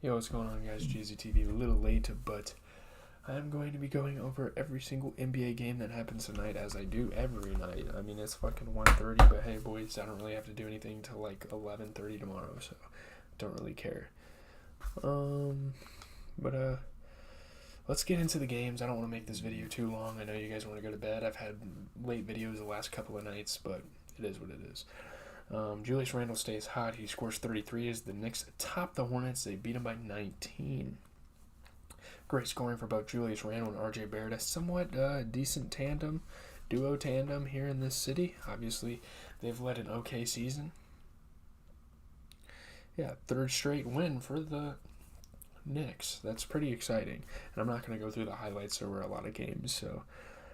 Yo, what's going on, guys? GZTV, a little late, but I'm going to be going over every single NBA game that happens tonight, as I do every night. I mean, it's fucking 1:30, but hey, boys, I don't really have to do anything till like 11:30 tomorrow, so don't really care. But let's get into the games. I don't want to make this video too long. I know you guys want to go to bed. I've had late videos the last couple of nights, but it is what it is. Julius Randle stays hot. He scores 33 as the Knicks top the Hornets. They beat him by 19. Great scoring for both Julius Randle and RJ Barrett. A somewhat decent duo tandem here in this city. Obviously, they've led an okay season. Yeah, third straight win for the Knicks. That's pretty exciting. And I'm not going to go through the highlights. There were a lot of games, so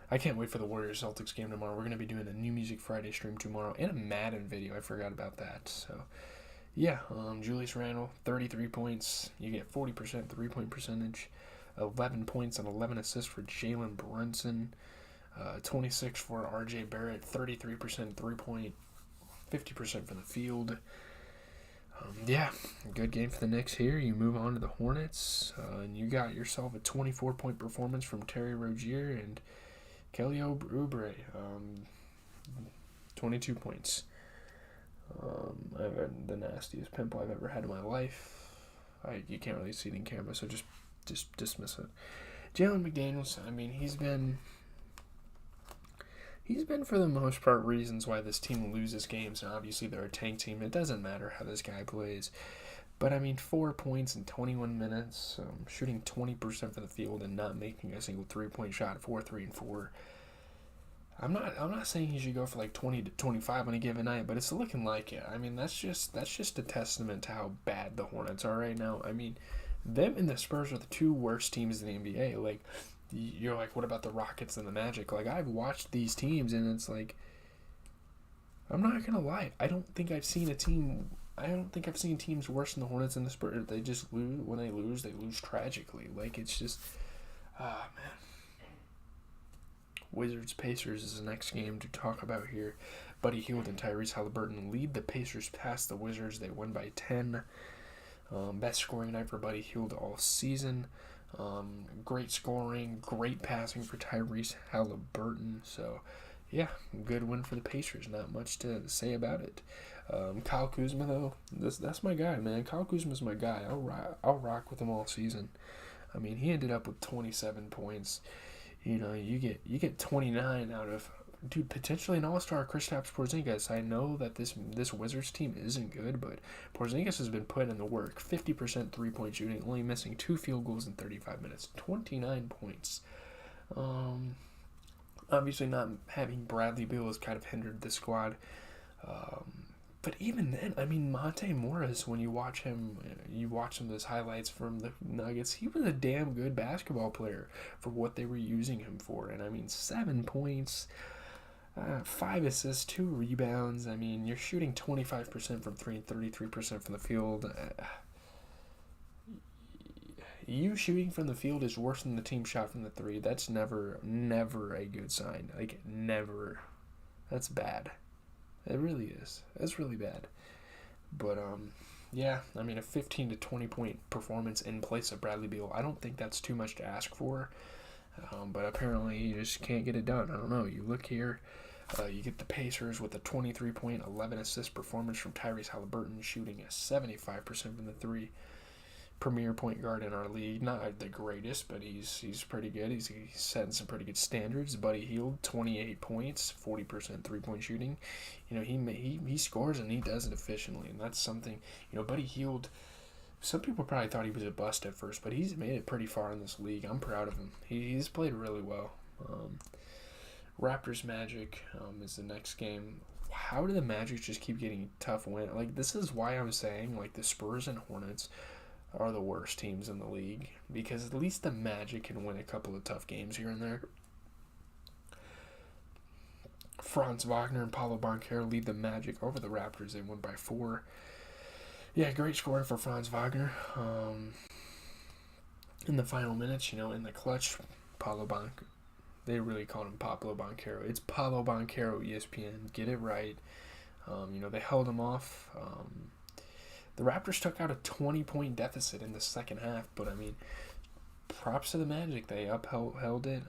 I can't wait for the Warriors-Celtics game tomorrow. We're going to be doing a New Music Friday stream tomorrow and a Madden video. I forgot about that. So, yeah, Julius Randle, 33 points. You get 40% three-point percentage, 11 points and 11 assists for Jalen Brunson, 26 for R.J. Barrett, 33% three-point, 50% from the field. Yeah, good game for the Knicks here. You move on to the Hornets, and you got yourself a 24-point performance from Terry Rozier and Kelly Oubre, 22 points. I've had the nastiest pimple I've ever had in my life. You can't really see it in camera, so just dismiss it. Jalen McDaniels, I mean, he's been for the most part reasons why this team loses games, and obviously they're a tank team. It doesn't matter how this guy plays. But, I mean, 4 points in 21 minutes, shooting 20% from the field and not making a single three-point shot, 4, 3, and 4. I'm not saying he should go for like 20 to 25 on a given night, but it's looking like it. I mean, that's just a testament to how bad the Hornets are right now. I mean, them and the Spurs are the two worst teams in the NBA. Like, you're like, what about the Rockets and the Magic? Like, I've watched these teams, and it's like, I'm not going to lie. I don't think I've seen teams worse than the Hornets and the Spurs. They just lose. When they lose tragically. Like, it's just, man. Wizards Pacers is the next game to talk about here. Buddy Hield and Tyrese Halliburton lead the Pacers past the Wizards. They won by 10. Best scoring night for Buddy Hield all season. Great scoring, great passing for Tyrese Halliburton. So, yeah, good win for the Pacers. Not much to say about it. Kyle Kuzma, though, that's my guy, man. Kyle Kuzma's my guy. I'll rock with him all season. I mean, he ended up with 27 points. You know, you get 29 out of, dude, potentially an all-star Kristaps Porzingis. I know that this Wizards team isn't good, but Porzingis has been put in the work. 50% three-point shooting, only missing 2 field goals in 35 minutes. 29 points. Obviously not having Bradley Beal has kind of hindered the squad. But even then, I mean, Monte Morris, when you watch him those highlights from the Nuggets, he was a damn good basketball player for what they were using him for. And, I mean, 7 points, 5 assists, 2 rebounds. I mean, you're shooting 25% from 3 and 33% from the field. You shooting from the field is worse than the team shot from the 3. That's never a good sign. Like, never. That's bad. It really is. It's really bad. But, yeah, I mean, a 15 to 20 point performance in place of Bradley Beal, I don't think that's too much to ask for. But apparently you just can't get it done. I don't know. You look here, you get the Pacers with a 23-point, 11-assist performance from Tyrese Halliburton, shooting a 75% from the 3. Premier point guard in our league. Not the greatest, but he's pretty good. He's setting some pretty good standards. Buddy Hield, 28 points, 40% three-point shooting. You know, he scores and he does it efficiently, and that's something. You know, Buddy Hield, some people probably thought he was a bust at first, but he's made it pretty far in this league. I'm proud of him. He's played really well. Raptors Magic is the next game. How do the Magic just keep getting tough wins? Like, this is why I'm saying, like, the Spurs and Hornets are the worst teams in the league, because at least the Magic can win a couple of tough games here and there. Franz Wagner and Paulo Banchero lead the Magic over the Raptors. They won by 4. Yeah, great scoring for Franz Wagner. In the final minutes, you know, in the clutch, they really called him Pablo Banchero. It's Paulo Banchero, ESPN. Get it right. You know, they held him off. The Raptors took out a 20-point deficit in the second half, but I mean, props to the Magic. They upheld it.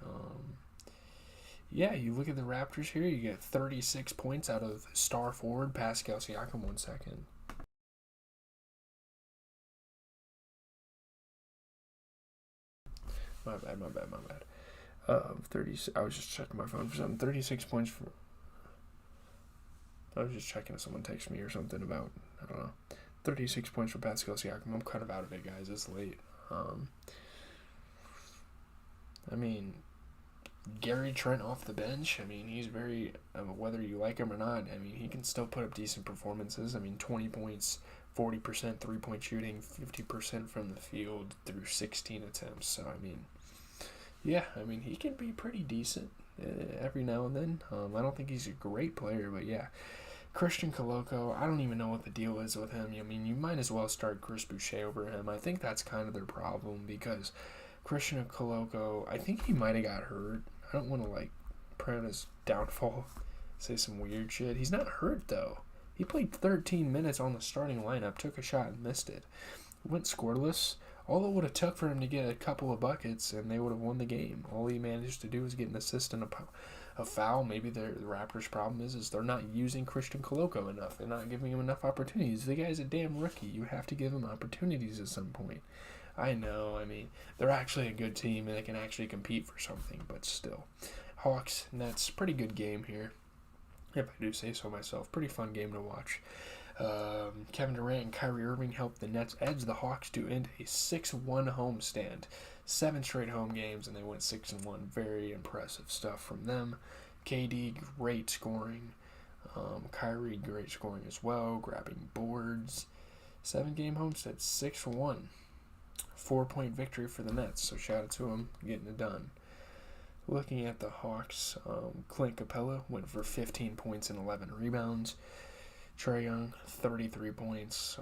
Yeah, you look at the Raptors here, you get 36 points out of star forward Pascal Siakam. 1 second. My bad. 30. I was just checking my phone for something. 36 points for. I was just checking if someone texted me or something about, I don't know. 36 points for Pascal Siakam. I'm kind of out of it, guys. It's late. I mean, Gary Trent off the bench. I mean, he's very, whether you like him or not, I mean, he can still put up decent performances. I mean, 20 points, 40% three-point shooting, 50% from the field through 16 attempts. So, I mean, yeah, I mean, he can be pretty decent every now and then. I don't think he's a great player, but yeah. Christian Coloco, I don't even know what the deal is with him. I mean, you might as well start Chris Boucher over him. I think that's kind of their problem because Christian Coloco, I think he might have got hurt. I don't want to, like, pray on his downfall, say some weird shit. He's not hurt, though. He played 13 minutes on the starting lineup, took a shot and missed it. Went scoreless. All it would have took for him to get a couple of buckets, and they would have won the game. All he managed to do was get an assist and a foul. Maybe the Raptors' problem is they're not using Christian Coloco enough. They're not giving him enough opportunities. The guy's a damn rookie. You have to give him opportunities at some point. I know, I mean, they're actually a good team and they can actually compete for something, but still. Hawks, Nets, pretty good game here, if I do say so myself. Pretty fun game to watch. Kevin Durant and Kyrie Irving helped the Nets edge the Hawks to end a 6-1 homestand. 7 straight home games, and they went 6-1. Very impressive stuff from them. KD, great scoring. Kyrie, great scoring as well, grabbing boards. 7-game homestand, 6-1. 4-point victory for the Nets, so shout out to him getting it done. Looking at the Hawks, Clint Capella went for 15 points and 11 rebounds. Trae Young, 33 points.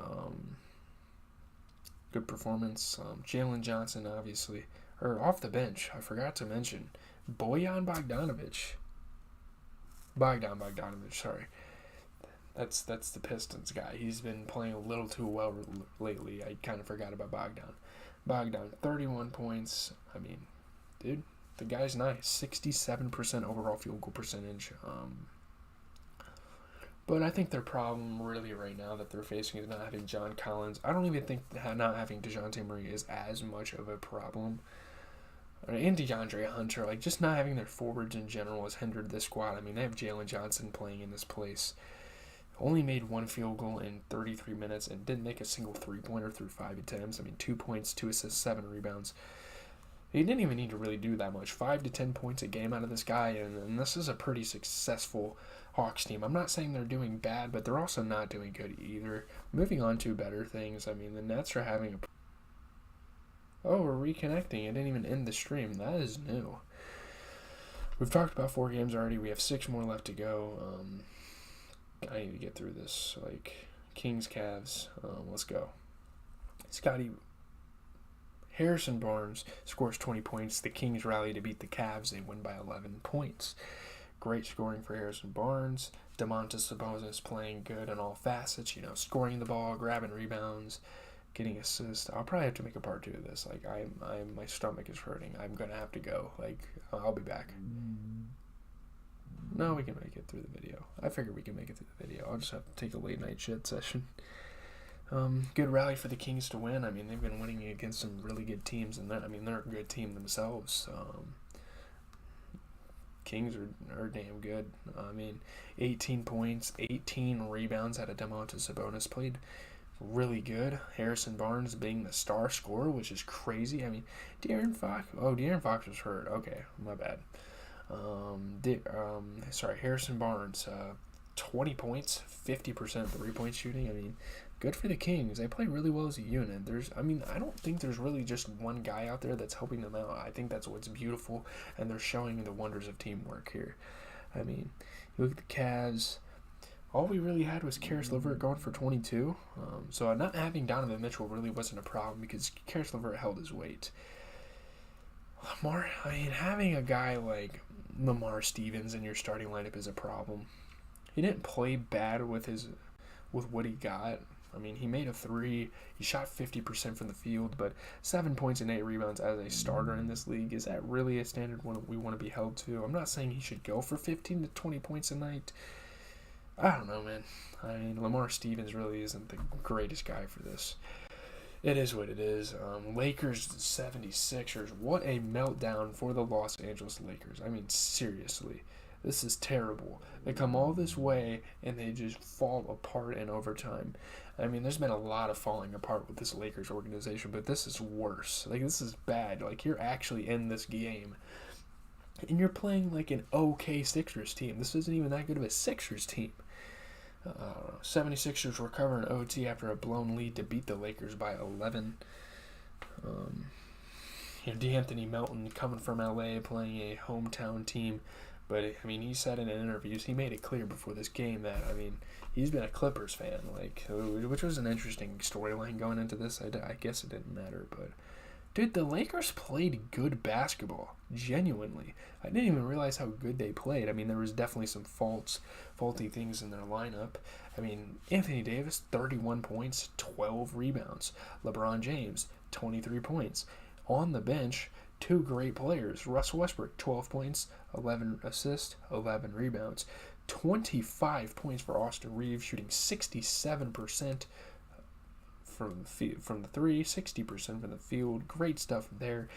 Good performance. Jalen Johnson, obviously, or off the bench. I forgot to mention Bojan Bogdanovic. Bogdanovic, sorry. That's the Pistons guy. He's been playing a little too well lately. I kind of forgot about Bogdan, 31 points. I mean, dude, the guy's nice. 67% overall field goal percentage. But I think their problem really right now that they're facing is not having John Collins. I don't even think not having DeJounte Murray is as much of a problem. And DeAndre Hunter, like, just not having their forwards in general has hindered this squad. I mean, they have Jalen Johnson playing in this place. Only made 1 field goal in 33 minutes and didn't make a single three-pointer through 5 attempts. I mean, 2 points, 2 assists, 7 rebounds. He didn't even need to really do that much. 5 to 10 points a game out of this guy, and this is a pretty successful Hawks team. I'm not saying they're doing bad, but they're also not doing good either. Moving on to better things, I mean, the Nets are having a... Oh, we're reconnecting. It didn't even end the stream. That is new. We've talked about 4 games already. We have 6 more left to go. I need to get through this. Like, Kings, Cavs. Let's go. Harrison Barnes scores 20 points. The Kings rally to beat the Cavs. They win by 11 points. Great scoring for Harrison Barnes. Domantas Sabonis playing good in all facets. You know, scoring the ball, grabbing rebounds, getting assists. I'll probably have to make a part 2 of this. Like, my stomach is hurting. I'm gonna have to go. Like, I'll be back. No, we can make it through the video. I figure we can make it through the video. I'll just have to take a late night shit session. Good rally for the Kings to win. I mean, they've been winning against some really good teams, and they're a good team themselves. Kings are damn good. I mean, 18 points, 18 rebounds out of Domantas Sabonis. Played really good. Harrison Barnes being the star scorer, which is crazy. I mean, De'Aaron Fox was hurt. Okay, my bad. Harrison Barnes, 20 points, 50% three-point shooting. I mean, good for the Kings. They play really well as a unit. I don't think there's really just one guy out there that's helping them out. I think that's what's beautiful, and they're showing the wonders of teamwork here. I mean, you look at the Cavs. All we really had was Karis LeVert going for 22. So not having Donovan Mitchell really wasn't a problem because Karis LeVert held his weight. Having a guy like Lamar Stevens in your starting lineup is a problem. He didn't play bad with what he got. I mean, he made a three. He shot 50% from the field, but 7 points and 8 rebounds as a starter in this league, is that really a standard one we want to be held to? I'm not saying he should go for 15 to 20 points a night. I don't know, man. I mean, Lamar Stevens really isn't the greatest guy for this. It is what it is. Lakers 76ers. What a meltdown for the Los Angeles Lakers. I mean, seriously. This is terrible. They come all this way and they just fall apart in overtime. I mean, there's been a lot of falling apart with this Lakers organization, but this is worse. Like, this is bad. Like, you're actually in this game and you're playing like an okay Sixers team. This isn't even that good of a Sixers team. 76ers recover an OT after a blown lead to beat the Lakers by 11. D'Anthony Melton coming from LA, playing a hometown team. But, I mean, he said in interviews, he made it clear before this game that, I mean, he's been a Clippers fan, which was an interesting storyline going into this. I guess it didn't matter, but, dude, the Lakers played good basketball, genuinely. I didn't even realize how good they played. I mean, there was definitely some faulty things in their lineup. I mean, Anthony Davis, 31 points, 12 rebounds. LeBron James, 23 points. On the bench, two great players. Russell Westbrook, 12 points, 11 assists, 11 rebounds. 25 points for Austin Reeves, shooting 67% from the three, 60% from the field. Great stuff there.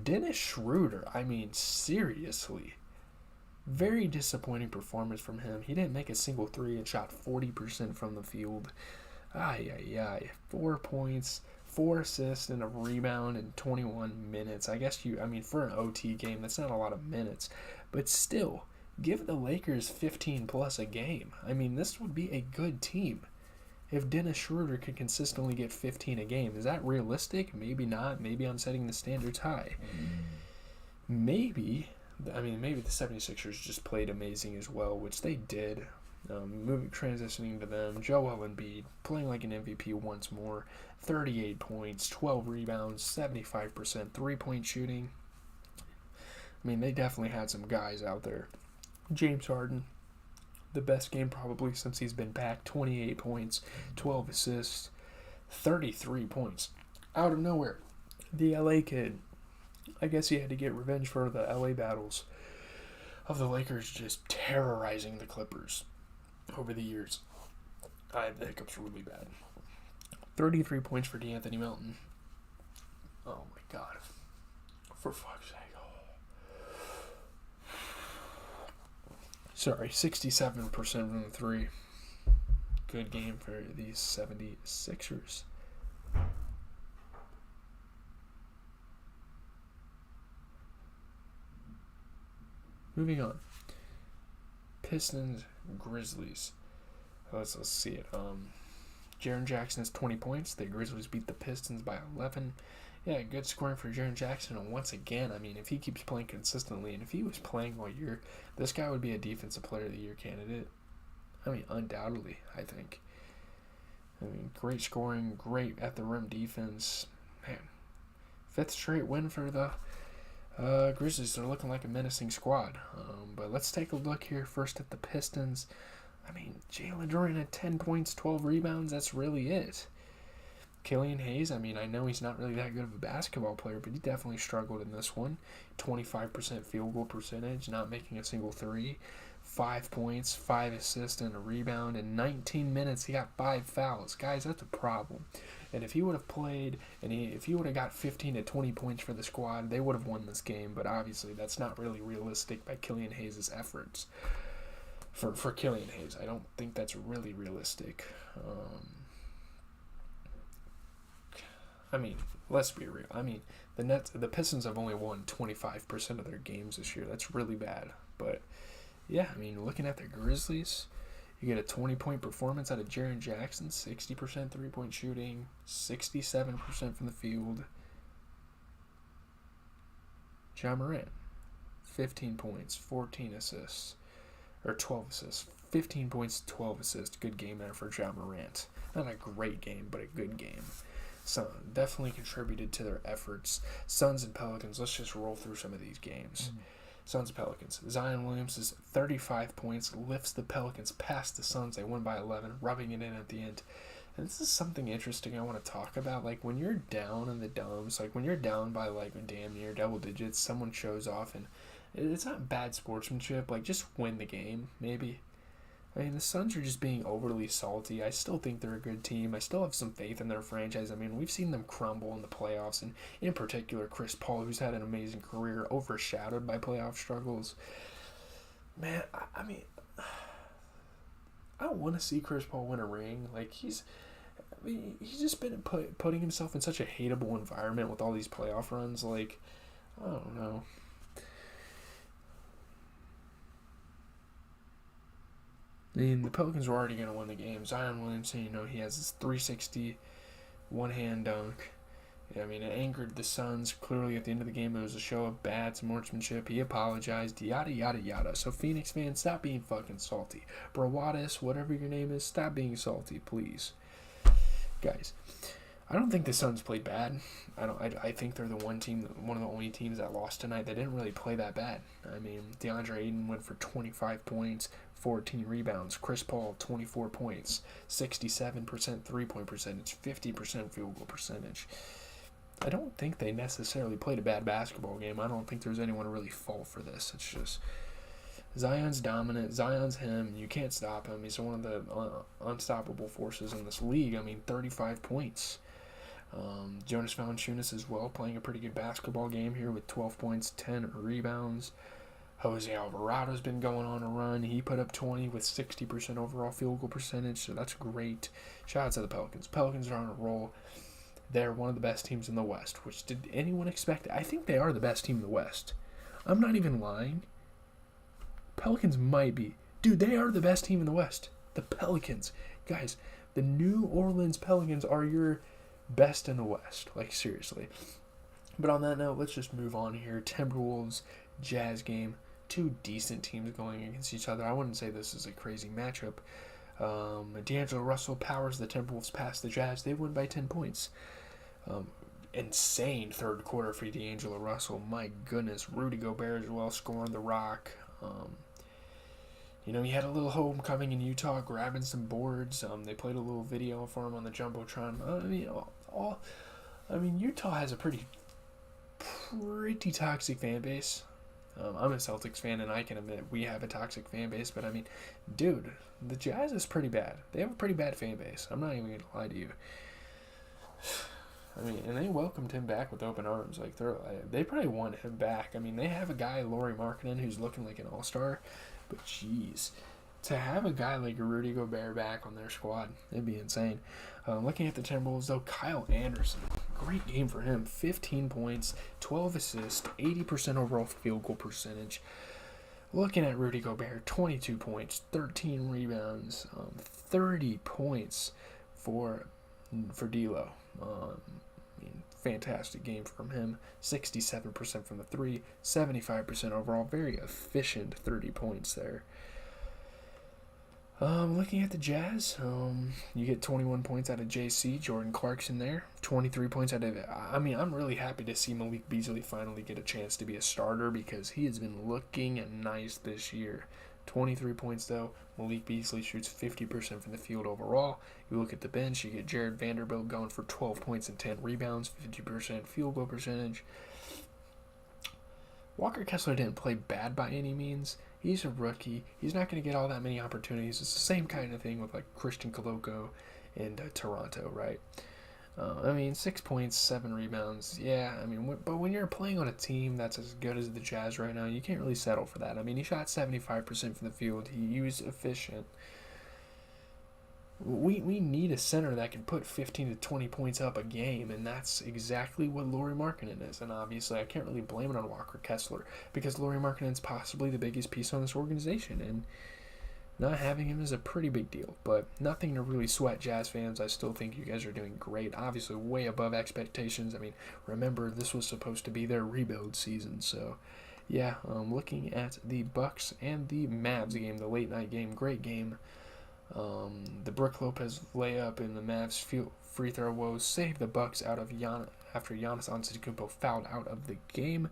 Dennis Schroeder, I mean, seriously. Very disappointing performance from him. He didn't make a single three and shot 40% from the field. 4 points, 4 assists, and a rebound in 21 minutes. I guess for an OT game, that's not a lot of minutes. But still, give the Lakers 15 plus a game. I mean, this would be a good team if Dennis Schroeder could consistently get 15 a game. Is that realistic? Maybe not. Maybe I'm setting the standards high. Maybe the 76ers just played amazing as well, which they did. Transitioning to them, Joel Embiid playing like an MVP once more. 38 points, 12 rebounds, 75% three-point shooting. I mean, they definitely had some guys out there. James Harden, the best game probably since he's been back. 28 points, 12 assists, 33 points. Out of nowhere. The LA kid. I guess he had to get revenge for the LA battles of the Lakers just terrorizing the Clippers over the years. I have the hiccups really bad. 33 points for D'Anthony Melton. Oh my God. For fuck's sake. Sorry, 67% from the three. Good game for these 76ers. Moving on. Pistons, Grizzlies. Let's see it. Jaren Jackson has 20 points. The Grizzlies beat the Pistons by 11. Yeah, good scoring for Jaren Jackson. And once again, I mean, if he keeps playing consistently, and if he was playing all year, this guy would be a Defensive Player of the Year candidate. I mean, undoubtedly, I think. I mean, great scoring, great at the rim defense. Man, 5th straight win for the Grizzlies. They're looking like a menacing squad. But let's take a look here first at the Pistons. I mean, Jalen Duren had 10 points, 12 rebounds. That's really it. Killian Hayes, I mean, I know he's not really that good of a basketball player, but he definitely struggled in this one. 25% field goal percentage, not making a single three. 5 points, 5 assists, and a rebound. In 19 minutes, he got 5 fouls. Guys, that's a problem. And if he would have played, and if he would have got 15 to 20 points for the squad, they would have won this game. But obviously, that's not really realistic by Killian Hayes' efforts. For Killian Hayes, I don't think that's really realistic. I mean, let's be real. I mean, the Pistons have only won 25% of their games this year. That's really bad. But yeah, I mean, looking at the Grizzlies, you get a 20-point performance out of Jaren Jackson, 60% three-point shooting, 67% from the field. Ja Morant, 15 points, 14 assists, or 12 assists. 15 points, 12 assists. Good game there for Ja Morant. Not a great game, but a good game. So definitely contributed to their efforts. Suns and Pelicans, let's just roll through some of these games. Suns Pelicans. Zion Williams' 35 points lifts the Pelicans past the Suns. They win by 11, rubbing it in at the end. And this is something interesting I want to talk about. Like, when you're down in the dumps, like when you're down by like damn near double digits, someone shows off, and it's not bad sportsmanship. Like, just win the game, maybe. I mean, the Suns are just being overly salty. I still think they're a good team. I still have some faith in their franchise. I mean, we've seen them crumble in the playoffs, and in particular, Chris Paul, who's had an amazing career, overshadowed by playoff struggles. Man, I mean, I want to see Chris Paul win a ring. Like, he's just been putting himself in such a hateable environment with all these playoff runs. Like, I don't know. I mean, the Pelicans were already going to win the game. Zion Williamson, he has this 360 one-hand dunk. I mean, it angered the Suns. Clearly, at the end of the game, it was a show of bad sportsmanship. He apologized, yada, yada, yada. So, Phoenix fans, stop being fucking salty. Brawadis, whatever your name is, stop being salty, please. Guys, I don't think the Suns played bad. I think they're one of the only teams that lost tonight. They didn't really play that bad. I mean, DeAndre Ayton went for 25 points, 14 rebounds. Chris Paul, 24 points, 67% three-point percentage, 50% field goal percentage. I don't think they necessarily played a bad basketball game. I don't think there's anyone to really fault for this. It's just Zion's dominant. Zion's him. You can't stop him. He's one of the unstoppable forces in this league. I mean, 35 points. Jonas Valanciunas as well, playing a pretty good basketball game here with 12 points, 10 rebounds. Jose Alvarado's been going on a run. He put up 20 with 60% overall field goal percentage, so that's great. Shout out to the Pelicans. Pelicans are on a roll. They're one of the best teams in the West, which did anyone expect? I think they are the best team in the West. I'm not even lying. Pelicans might be. Dude, they are the best team in the West. The Pelicans. Guys, the New Orleans Pelicans are your best in the West. Like, seriously. But on that note, let's just move on here. Timberwolves, Jazz game. Two decent teams going against each other. I wouldn't say this is a crazy matchup. D'Angelo Russell powers the Timberwolves past the Jazz. They win by 10 points. Insane third quarter for D'Angelo Russell. My goodness. Rudy Gobert as well, scoring the rock. He had a little homecoming in Utah, grabbing some boards. They played a little video for him on the Jumbotron. Utah has a pretty toxic fan base. I'm a Celtics fan, and I can admit we have a toxic fan base. But, dude, the Jazz is pretty bad. They have a pretty bad fan base. I'm not even going to lie to you. And they welcomed him back with open arms. Like, they probably want him back. They have a guy, Lauri Markkanen, who's looking like an all-star. But, jeez, to have a guy like Rudy Gobert back on their squad, it'd be insane. Looking at the Timberwolves, though, Kyle Anderson, great game for him. 15 points, 12 assists, 80% overall field goal percentage. Looking at Rudy Gobert, 22 points, 13 rebounds, 30 points for D'Lo. Fantastic game from him. 67% from the three, 75% overall. Very efficient 30 points there. Looking at the Jazz, you get 21 points out of JC, Jordan Clarkson there. 23 points out of it. I'm really happy to see Malik Beasley finally get a chance to be a starter because he has been looking nice this year. 23 points, though. Malik Beasley shoots 50% from the field overall. You look at the bench, you get Jared Vanderbilt going for 12 points and 10 rebounds, 50% field goal percentage. Walker Kessler didn't play bad by any means. He's a rookie. He's not going to get all that many opportunities. It's the same kind of thing with like Christian Koloko and Toronto, right? 6 points, 7 rebounds. Yeah, but when you're playing on a team that's as good as the Jazz right now, you can't really settle for that. He shot 75% from the field. He was efficient. We need a center that can put 15 to 20 points up a game, and that's exactly what Lauri Markkanen is. And obviously, I can't really blame it on Walker Kessler because Lauri Markkanen's possibly the biggest piece on this organization, and not having him is a pretty big deal. But nothing to really sweat, Jazz fans. I still think you guys are doing great. Obviously, way above expectations. Remember, this was supposed to be their rebuild season, so yeah. Looking at the Bucks and the Mavs game, the late night game, great game. The Brook Lopez layup and the Mavs free throw woes saved the Bucks out of after Giannis Antetokounmpo fouled out of the game.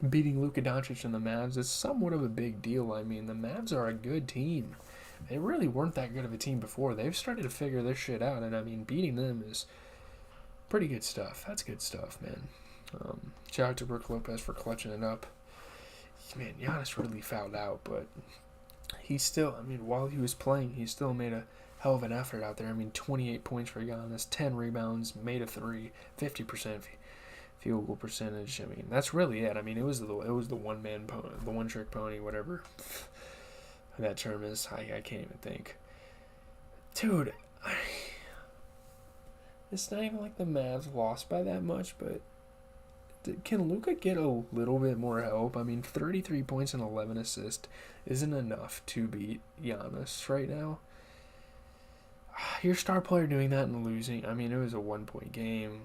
beating Luka Doncic and the Mavs is somewhat of a big deal. I mean, the Mavs are a good team. They really weren't that good of a team before. They've started to figure their shit out, and I mean, beating them is pretty good stuff. That's good stuff, man. Shout out to Brook Lopez for clutching it up. Man, Giannis really fouled out, but he still, I mean, while he was playing, he still made a hell of an effort out there. I mean, 28 points for Giannis, 10 rebounds, made a 3, 50% field goal percentage. I mean, that's really it. I mean, it was the one-man pony, the one-trick pony, whatever that term is. I can't even think. Dude, it's not even like the Mavs lost by that much, but can Luka get a little bit more help? I mean, 33 points and 11 assists isn't enough to beat Giannis right now. Your star player doing that and losing, I mean, it was a 1-point game.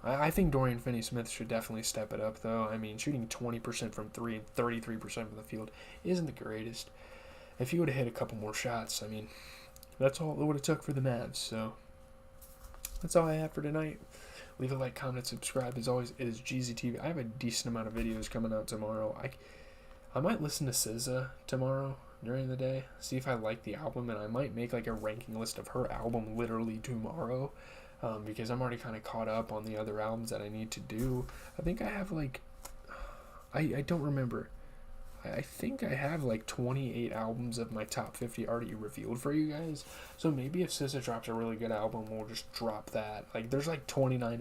I think Dorian Finney-Smith should definitely step it up, though. I mean, shooting 20% from 3 and 33% from the field isn't the greatest. If he would have hit a couple more shots, I mean, that's all it would have took for the Mavs. So that's all I have for tonight. Leave a like, comment, subscribe. As always, it is GZTV. I have a decent amount of videos coming out tomorrow. I might listen to SZA tomorrow during the day, see if I like the album, and I might make like a ranking list of her album literally tomorrow, because I'm already kind of caught up on the other albums that I need to do. I think I have like, I don't remember. I think I have like 28 albums of my top 50 already revealed for you guys. So maybe if SZA drops a really good album, we'll just drop that. Like, there's like 29